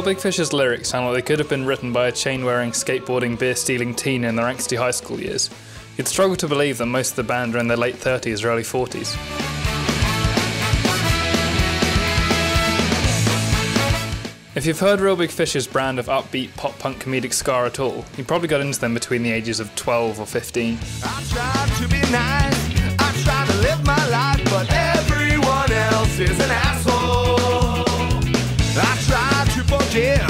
Big Fish's lyrics sound like they could have been written by a chain-wearing, skateboarding, beer-stealing teen in their angsty high school years. You'd struggle to believe that most of the band are in their late 30s or early 40s. If you've heard Real Big Fish's brand of upbeat pop-punk comedic ska at all, you probably got into them between the ages of 12 or 15. I tried to be nice, I tried to live my life, but everyone else is an asshole. I tried to forgive,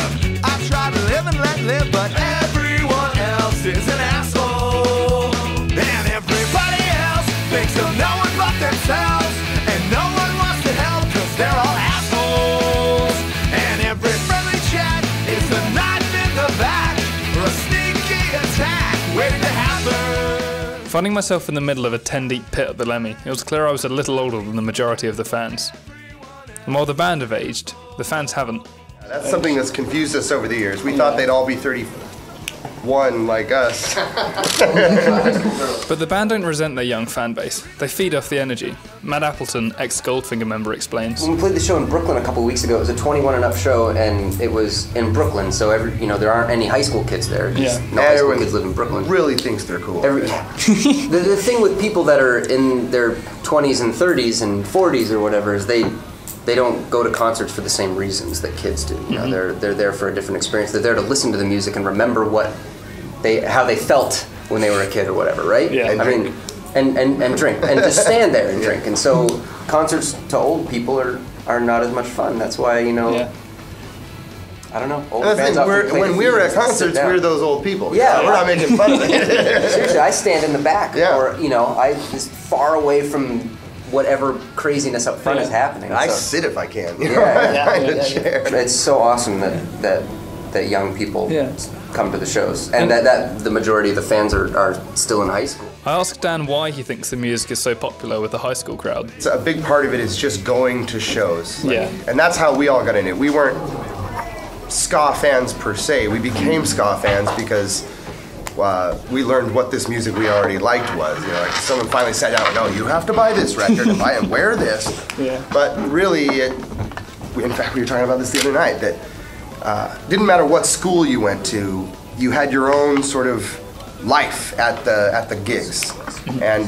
I tried to live and let live, but everyone else is an asshole. And everybody else thinks of no one but themselves, and no one wants to help because they're all assholes. And every friendly chat is a knife in the back, or a sneaky attack waiting to happen. Finding myself in the middle of a 10-deep pit at the Lemmy, it was clear I was a little older than the majority of the fans. And while the band have aged, the fans haven't. That's something that's confused us over the years. We thought they'd all be 31 like us. But the band don't resent their young fan base. They feed off the energy. Matt Appleton, ex-Goldfinger member, explains. When we played the show in Brooklyn a couple weeks ago, it was a 21 and up show, and it was in Brooklyn, so there aren't any high school kids there. Yeah. No high school kids live in Brooklyn. Really thinks they're cool. The thing with people that are in their 20s and 30s and 40s or whatever is they don't go to concerts for the same reasons that kids do. You know, they're there for a different experience. They're there to listen to the music and remember how they felt when they were a kid or whatever, right? Yeah. And drink and just stand there and drink. And so concerts to old people are not as much fun. That's why I don't know. Old fans when we were at concerts, we were those old people. Yeah, we're not making fun of it. Seriously, I stand in the back, or I just far away from whatever craziness up front is happening. I sit if I can. Chair. It's so awesome that young people come to the shows, and that the majority of the fans are still in high school. I asked Dan why he thinks the music is so popular with the high school crowd. So a big part of it is just going to shows. And that's how we all got in it. We weren't ska fans per se. We became ska fans because we learned what this music we already liked was. Like someone finally sat down and no, you have to buy this record and buy and wear this. But really, in fact, we were talking about this the other night, that didn't matter what school you went to, you had your own sort of life at the gigs. And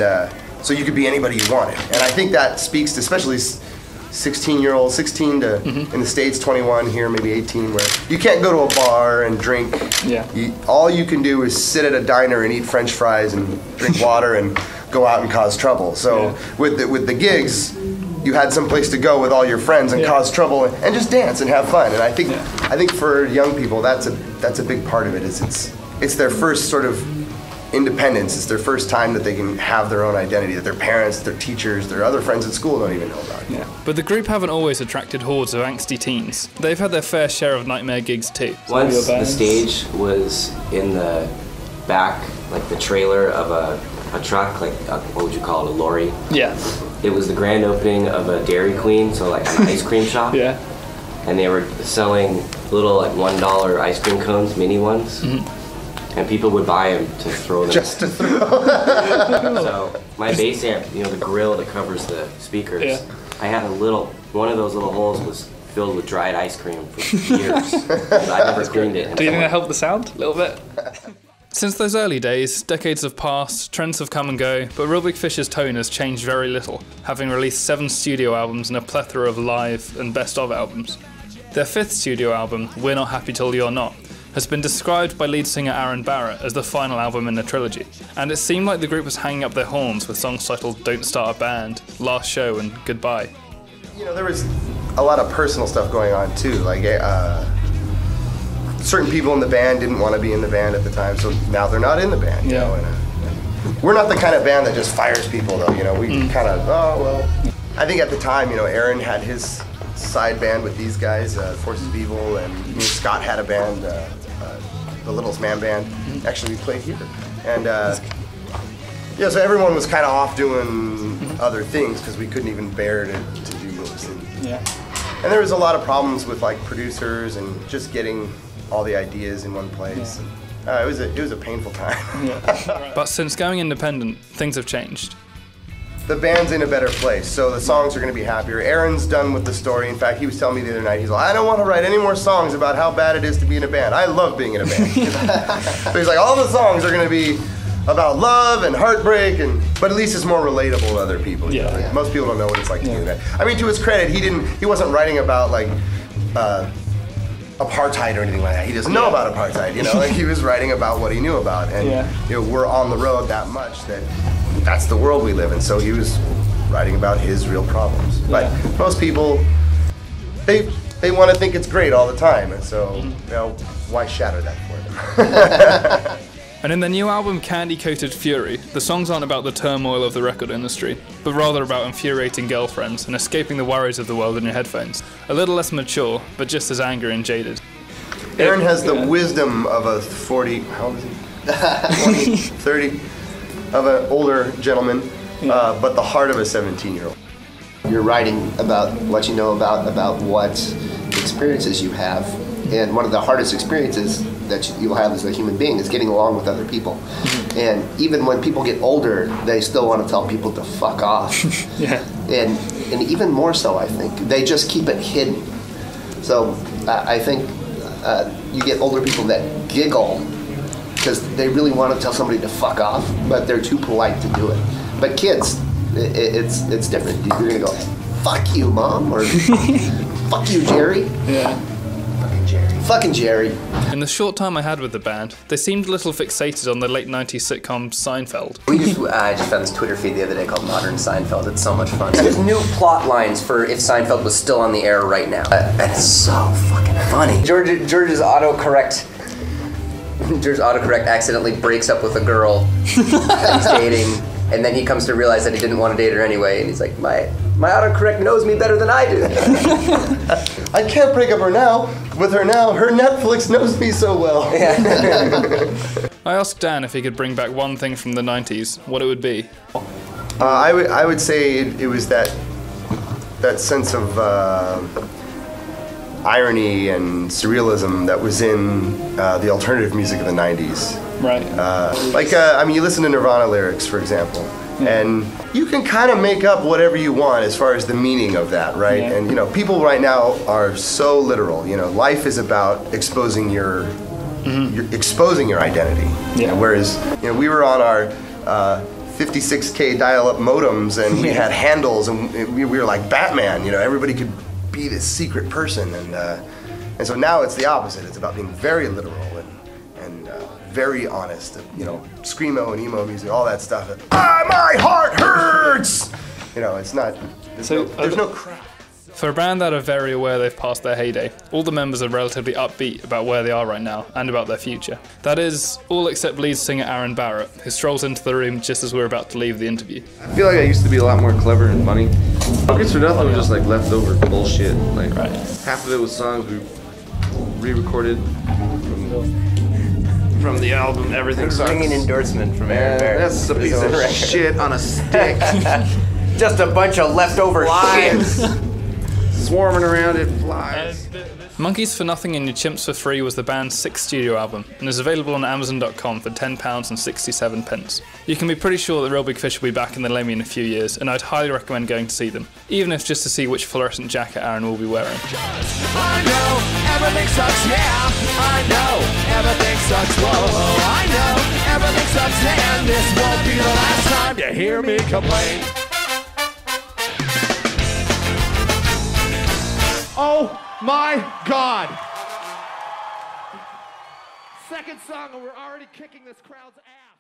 so you could be anybody you wanted. And I think that speaks to especially 16-year-olds, 16 to, in the States, 21 here, maybe 18, where you can't go to a bar and drink. All you can do is sit at a diner and eat French fries and drink water and go out and cause trouble. So with the gigs, you had some place to go with all your friends and cause trouble and just dance and have fun. And I think for young people, that's a big part of it. It's their first sort of independence. It's their first time that they can have their own identity, that their parents, their teachers, their other friends at school don't even know about. But the group haven't always attracted hordes of angsty teens. They've had their fair share of nightmare gigs too. Once the stage was in the back, like the trailer of a truck, like what would you call it, a lorry? It was the grand opening of a Dairy Queen, so like an ice cream shop. And they were selling little like $1 ice cream cones, mini ones. And people would buy them to throw them. Just to throw. So my bass amp, the grill that covers the speakers, I had one of those little holes was filled with dried ice cream for years. I never cleaned it. Do you think that helped the sound a little bit? Since those early days, decades have passed, trends have come and go, but Real Big Fish's tone has changed very little, having released 7 studio albums and a plethora of live and best-of albums. Their 5th studio album, We're Not Happy Till You're Not, has been described by lead singer Aaron Barrett as the final album in the trilogy, and it seemed like the group was hanging up their horns with songs titled Don't Start a Band, Last Show and Goodbye. There was a lot of personal stuff going on too, like certain people in the band didn't want to be in the band at the time, so now they're not in the band. You know, and we're not the kind of band that just fires people though, we kind of, I think at the time, Aaron had his side band with these guys, Forces of Evil, and Scott had a band, the Littlest Man Band. Actually, we played here. And so everyone was kind of off doing other things because we couldn't even bear to do this. And there was a lot of problems with like producers and just getting all the ideas in one place. And, it was a painful time. But since going independent, things have changed. the band's in a better place, so the songs are going to be happier. Aaron's done with the story. In fact, he was telling me the other night, he's like, I don't want to write any more songs about how bad it is to be in a band. I love being in a band. So he's like, all the songs are going to be about love and heartbreak, but at least it's more relatable to other people. You know? Like, most people don't know what it's like to be in a band. I mean, to his credit, he wasn't writing about like apartheid or anything like that. He doesn't know about apartheid, you know. Like he was writing about what he knew about, and you know, we're on the road that much that's the world we live in. So he was writing about his real problems. But most people, they want to think it's great all the time, and so you know, why shatter that for them? And in their new album, Candy Coated Fury, the songs aren't about the turmoil of the record industry, but rather about infuriating girlfriends and escaping the worries of the world in your headphones. A little less mature, but just as angry and jaded. Aaron has the wisdom of a 40, how old is he? 30, of an older gentleman, but the heart of a 17-year-old. You're writing about what you know about what experiences you have, and one of the hardest experiences that you'll have as a human being is getting along with other people. And even when people get older, they still want to tell people to fuck off. And even more so, I think. They just keep it hidden. So I think you get older people that giggle because they really want to tell somebody to fuck off, but they're too polite to do it. But kids, it's different. You're going to go, fuck you, Mom, or fuck you, Jerry. Fucking Jerry. In the short time I had with the band, they seemed a little fixated on the late 90s sitcom Seinfeld. I just found this Twitter feed the other day called Modern Seinfeld. It's so much fun. There's new plot lines for if Seinfeld was still on the air right now. And it's so fucking funny. George's autocorrect accidentally breaks up with a girl that he's dating, and then he comes to realize that he didn't want to date her anyway, and he's like, my autocorrect knows me better than I do. I can't break up with her now. Her Netflix knows me so well. I asked Dan if he could bring back one thing from the 90s, what it would be. I would say it was that sense of irony and surrealism that was in the alternative music of the 90s. Right. I mean, you listen to Nirvana lyrics, for example, and you can kind of make up whatever you want as far as the meaning of that, right? And you know, people right now are so literal. You know, life is about exposing your identity. You know, whereas you know, we were on our 56K dial-up modems, and we had handles, and we were like Batman. You know, everybody could be this secret person, and so now it's the opposite. It's about being very literal and very honest. You know, screamo and emo music, all that stuff. My heart hurts. You know, it's not. There's no crap. For a band that are very aware they've passed their heyday, all the members are relatively upbeat about where they are right now and about their future. That is, all except lead singer Aaron Barrett, who strolls into the room just as we're about to leave the interview. I feel like I used to be a lot more clever and funny. Pockets for Nothing was just like leftover bullshit. Like half of it was songs we re-recorded from the album Everything Sucks. Ringing endorsement from Aaron Barrett. That's a piece of shit on a stick. Just a bunch of leftover shit. Swarming around it, flies. Monkeys for Nothing and Your Chimps for Free was the band's 6th studio album and is available on Amazon.com for £10.67. You can be pretty sure that Real Big Fish will be back in the Lemmy in a few years, and I'd highly recommend going to see them, even if just to see which fluorescent jacket Aaron will be wearing. I know everything sucks, yeah. I know everything sucks, whoa. I know everything sucks, and this won't be the last time you hear me complain. Oh my God! Second song, and we're already kicking this crowd's ass.